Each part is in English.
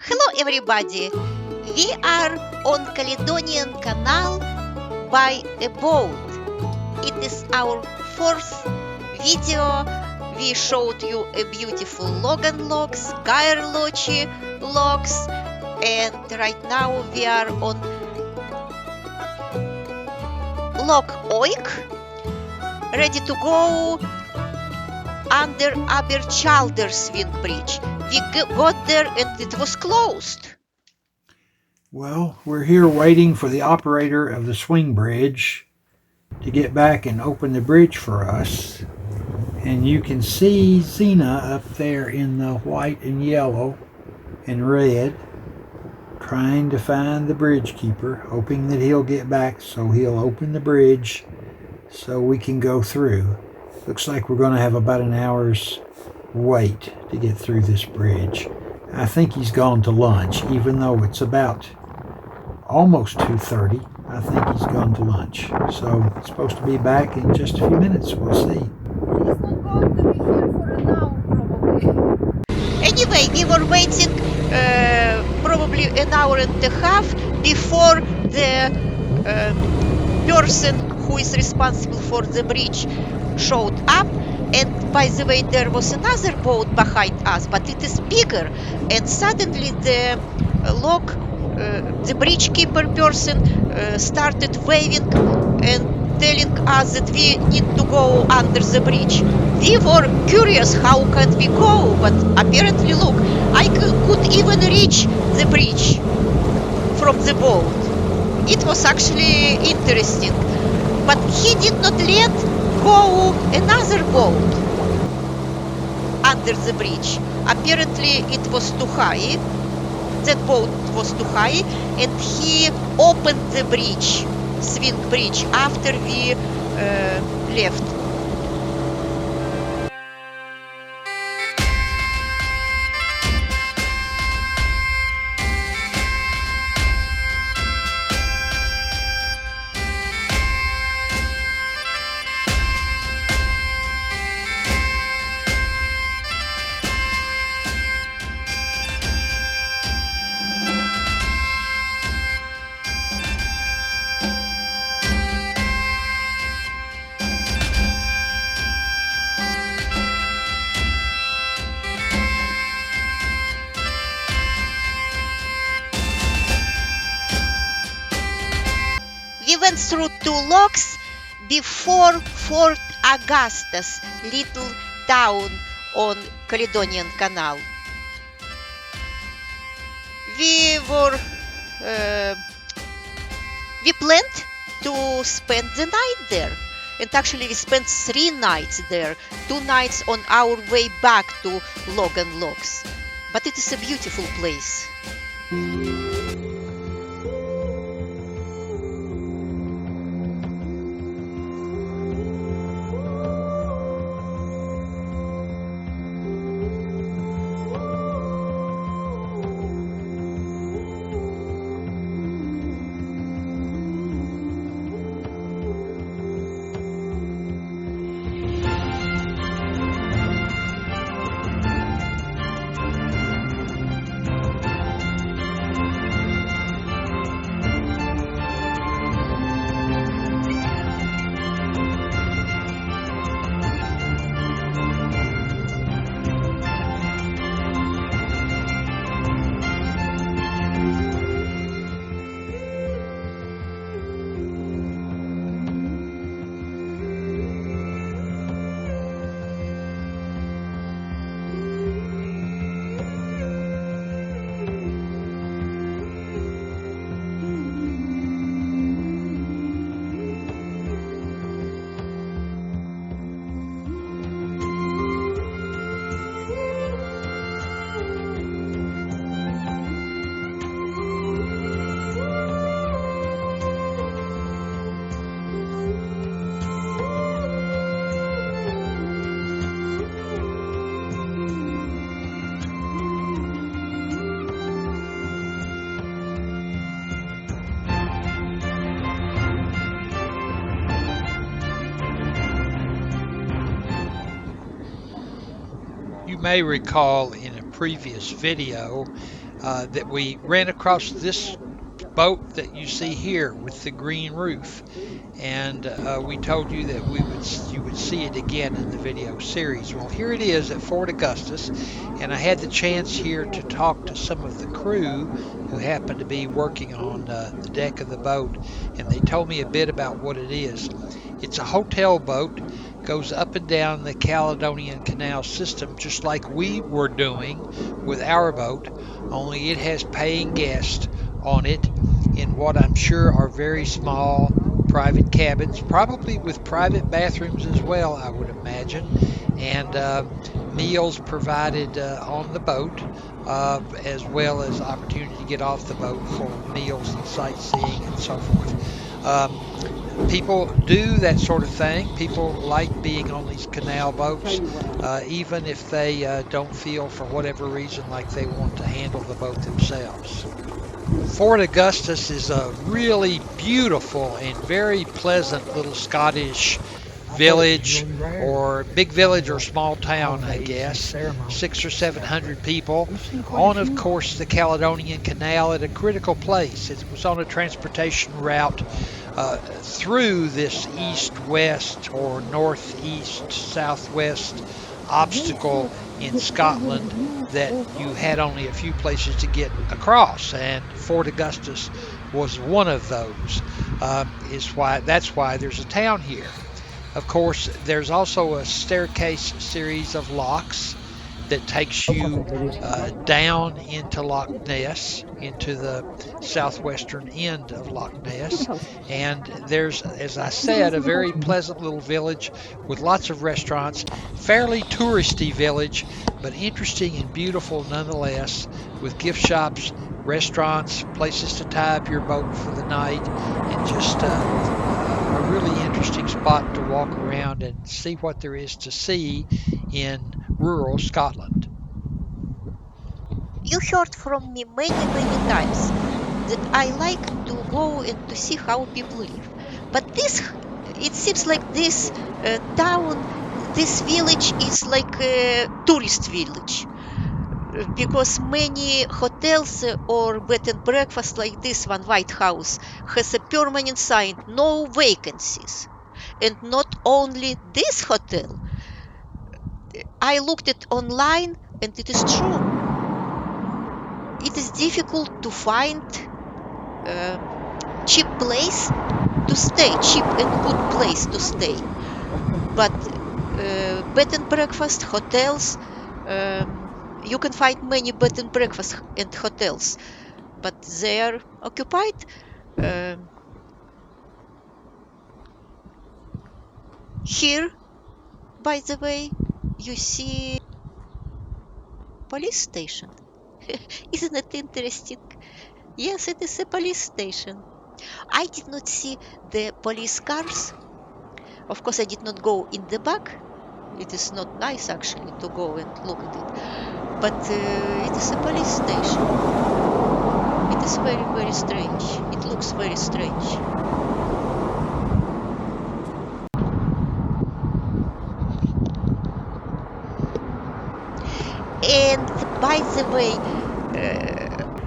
Hello everybody! We are on Caledonian Canal by a boat. It is our fourth video. We showed you a beautiful Laggan locks, Loch locks, and right now we are on Loch Oich, ready to go under Aberchalder swing bridge. We got there and it was closed. Well, we're here waiting for the operator of the swing bridge to get back and open the bridge for us. And you can see Zena up there in the white and yellow and red trying to find the bridge keeper, hoping that he'll get back so he'll open the bridge so we can go through. Looks like we're going to have about an hour's wait to get through this bridge. I think he's gone to lunch, even though it's about almost 2:30. I think he's gone to lunch. So it's supposed to be back in just a few minutes. We'll see. He's not going to be here for an hour, probably. Anyway, we were waiting probably an hour and a half before the person who is responsible for the bridge showed up. And by the way, there was another boat behind us, but it is bigger. And suddenly the bridge keeper person started waving and telling us that we need to go under the bridge. We were curious how can we go, but apparently, look, I could even reach the bridge from the boat. It was actually interesting, but he did not let go another boat under the bridge. Apparently it was too high. That boat was too high, and he opened the bridge, swing bridge, after we left. We went through two locks before Fort Augustus, little town on Caledonian Canal. We planned to spend the night there, and actually we spent 3 nights there, 2 nights on our way back to Laggan Locks. But it is a beautiful place. You may recall in a previous video that we ran across this boat that you see here with the green roof, and we told you that you would see it again in the video series. Well, here it is at Fort Augustus, and I had the chance here to talk to some of the crew who happened to be working on the deck of the boat, and they told me a bit about what it is. It's a hotel boat, goes up and down the Caledonian Canal system just like we were doing with our boat, only it has paying guests on it in what I'm sure are very small private cabins, probably with private bathrooms as well, I would imagine, and meals provided on the boat, as well as opportunity to get off the boat for meals and sightseeing and so forth. Um, People do that sort of thing. People like being on these canal boats, even if they don't feel, for whatever reason, like they want to handle the boat themselves. Fort Augustus is a really beautiful and very pleasant little Scottish village, or big village or small town, I guess. 600 or 700 people on, of course, the Caledonian Canal at a critical place. It was on a transportation route through this east-west or northeast-southwest obstacle in Scotland that you had only a few places to get across, and Fort Augustus was one of those. That's why there's a town here. Of course, there's also a staircase series of locks that takes you down into Loch Ness, into the southwestern end of Loch Ness. And there's, as I said, a very pleasant little village with lots of restaurants, fairly touristy village, but interesting and beautiful nonetheless, with gift shops, restaurants, places to tie up your boat for the night, and just a really interesting spot to walk around and see what there is to see in rural Scotland. You heard from me many, many times that I like to go and to see how people live. But it seems like this town, this village is like a tourist village because many hotels or bed and breakfast like this one White House has a permanent sign, no vacancies. And not only this hotel, I looked it online and it is true. It is difficult to find uh, cheap place to stay, cheap and good place to stay. But bed and breakfast, hotels, you can find many bed and breakfast and hotels, but they are occupied. Um, Here, by the way, you see police station. Isn't it interesting? Yes, it is a police station. I did not see the police cars. Of course, I did not go in the back. It is not nice actually to go and look at it. But it is a police station. It is very, very strange. It looks very strange. And by the way,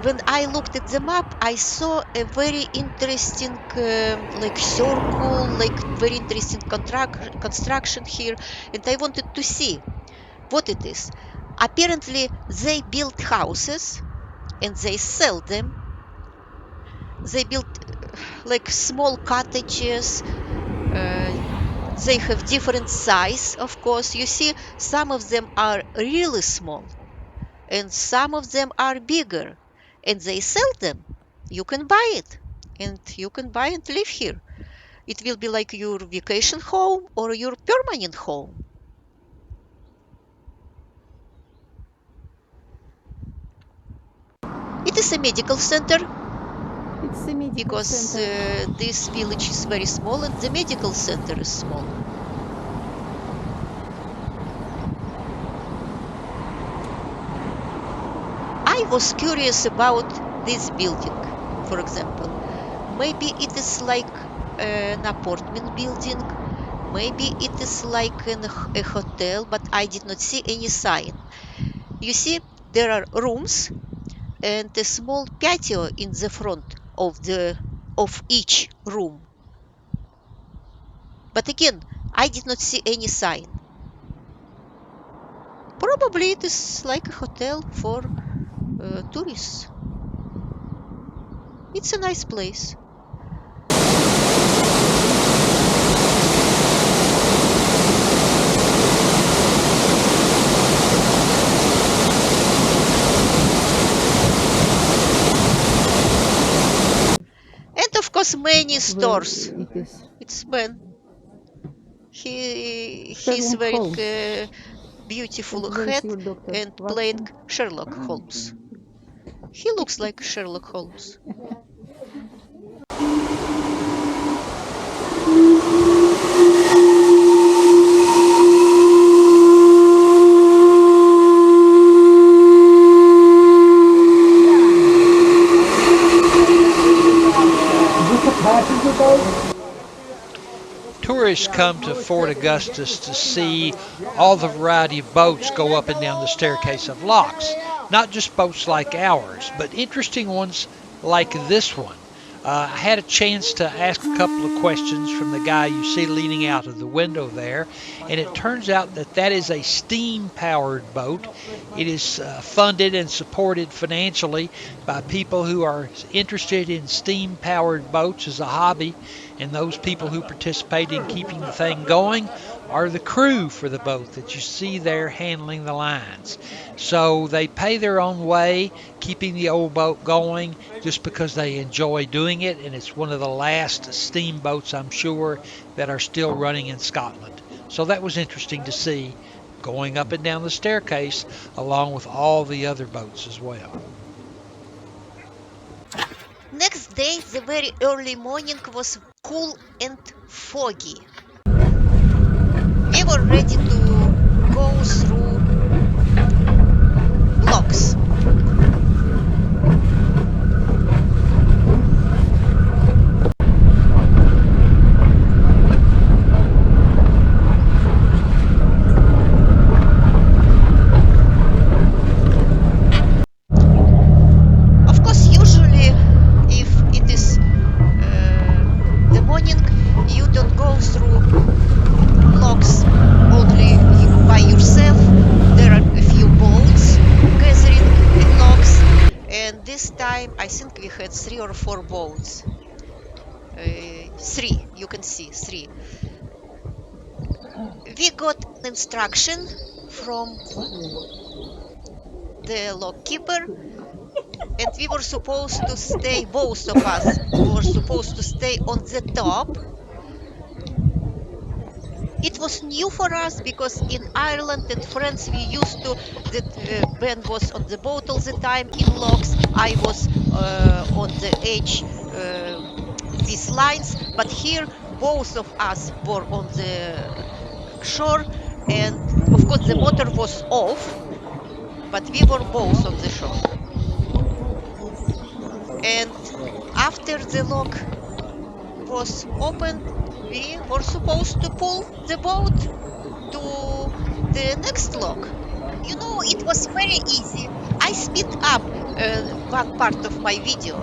when I looked at the map, I saw a very interesting, like circle, like very interesting construction here, and I wanted to see what it is. Apparently, they build houses and they sell them. They build like small cottages. Uh, they have different size, of course. You see, some of them are really small and some of them are bigger, and they sell them. You can buy it, and you can buy and live here. It will be like your vacation home or your permanent home. It is a medical center It's a medical because center. this village is very small and the medical center is small. I was curious about this building, for example. Maybe it is like an apartment building, maybe it is like a hotel, but I did not see any sign. You see, there are rooms and a small patio in the front of each room. But again, I did not see any sign. Probably it is like a hotel for tourists. It's a nice place. And of course, many stores. It is. It's Ben. He's Sherlock wearing Holmes. a beautiful And where is hat your doctor, and playing Watson? Sherlock Holmes. He looks like Sherlock Holmes. Tourists come to Fort Augustus to see all the variety of boats go up and down the staircase of locks. Not just boats like ours, but interesting ones like this one. I had a chance to ask a couple of questions from the guy you see leaning out of the window there, and it turns out that that is a steam-powered boat. It is funded and supported financially by people who are interested in steam-powered boats as a hobby, and those people who participate in keeping the thing going are the crew for the boat that you see there handling the lines. So they pay their own way, keeping the old boat going just because they enjoy doing it, and it's one of the last steamboats, I'm sure, that are still running in Scotland. So that was interesting to see going up and down the staircase along with all the other boats as well. Next day, the very early morning was cool and foggy. We were ready to go through locks. Of course, usually, if it is the morning, you don't go through locks only by yourself. There are a few boats gathering in locks, and this time I think we had 3 or 4 boats. Three, you can see 3. We got instruction from the lock keeper, and we were supposed to stay, both of us were supposed to stay on the top. It was new for us because in Ireland and France we used to that Ben was on the boat all the time in locks. I was on the edge with lines, but here both of us were on the shore, and of course the motor was off, but we were both on the shore. And after the lock was opened, we were supposed to pull the boat to the next lock. You know, it was very easy. I speed up one part of my video.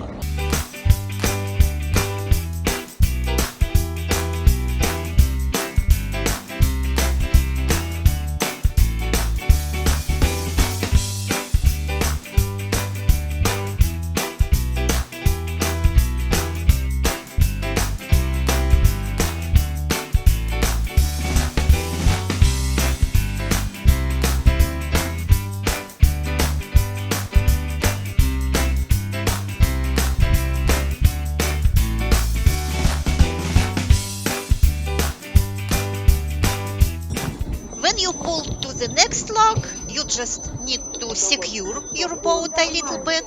When you pull to the next lock, you just need to secure your boat a little bit,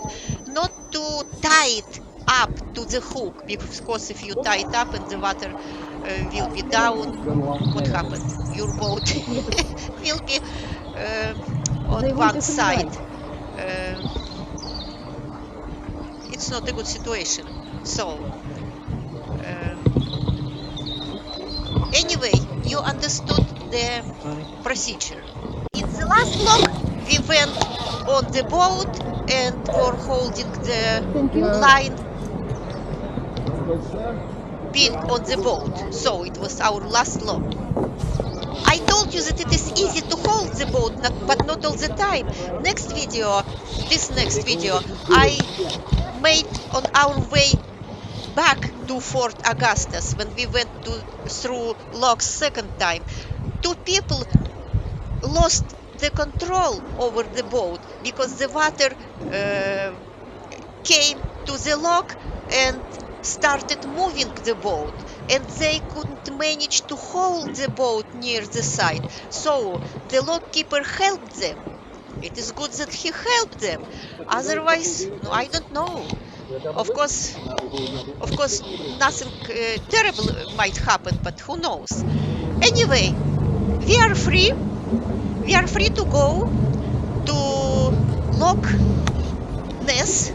not to tie it up to the hook, because if you tie it up and the water will be down, what happened? Your boat will be on one side. It's not a good situation. So, anyway, you understood the procedure. In the last lock, we went on the boat and for holding the Thank you. line being on the boat. So it was our last lock. I told you that it is easy to hold the boat, but not all the time. This next video, I made on our way back to Fort Augustus when we went through locks second time. Two people lost the control over the boat because the water came to the lock and started moving the boat, and they couldn't manage to hold the boat near the side. So the lock keeper helped them. It is good that he helped them. Otherwise, no, I don't know. Of course, nothing terrible might happen, but who knows? Anyway, we are free. We are free to go to Loch Ness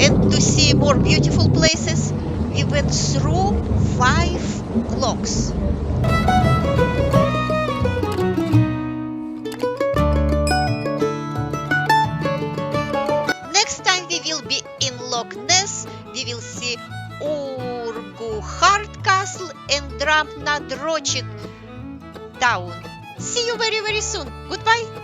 and to see more beautiful places. We went through 5 locks. Next time we will be in Loch Ness. We will see Urquhart Castle and Drumnadrochit town. See you very, very soon. Goodbye.